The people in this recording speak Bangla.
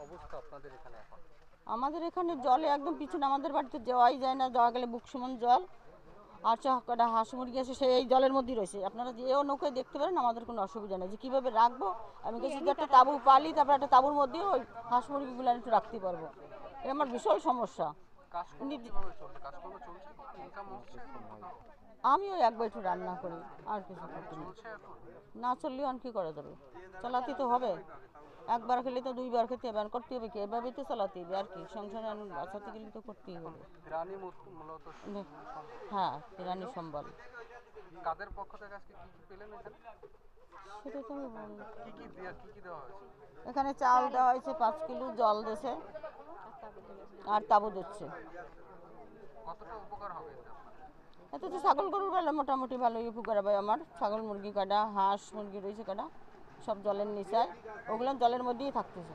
অবস্থা আপনাদের এখানে এখন? আমাদের এখানে জলে একদম পিছনে, আমাদের বাড়িতে যাওয়াই যায় না, যাওয়া গেলে বুক সমান জল। আর কটা হাঁস মুরগি আছে সেই এই জলের মধ্যেই রয়েছে। আপনারা যেও নৌকায় দেখতে পারেন, আমাদের কোনো অসুবিধা নেই। যে কীভাবে রাখবো, আমি কিছু একটা তাঁবু পালি, তারপর একটা তাঁবুর মধ্যেই ওই হাঁস মুরগিগুলো একটু রাখতে পারবো। এটা আমার বিশাল সমস্যা। কাজকর্ম কিভাবে চলছে? কাজকর্ম চলছে? ইনকাম হচ্ছে? আমি ওই একবার একটু রান্না করি, আর কিছু করতে না। চলছে এখন? না চললেও আর কি করা যাবে, চালাতে তো হবে। একবার খেলে তো দুইবার খেতে হবে, আর করতে হবে কি, এভাবেই তো চালাতে হবে। আর কি, সংসারে বাঁচাতে গেলে তো করতেই হবে। রানী মূলত হ্যাঁ, রানী সম্বল। কাদের পক্ষ থেকে আজকে কি কি পেলেন এখানে? সেটা তো আমি বলবো। কি কি দেওয়া হয়েছে? এখানে চাল দেওয়া হয়েছে 5 কিলো, জল দিয়েছে আর তাবু দিচ্ছে। কতটা উপকার হবে এতে আপনার? এতে তো ছাগল গরুর বেলা মোটামুটি ভালোই উপকার হবে আমার। ছাগল মুরগি কাটা, হাঁস মুরগি রয়েছে কাটা, সব জলের নিচায়, ওগুলো জলের মধ্যেই থাকতেছে।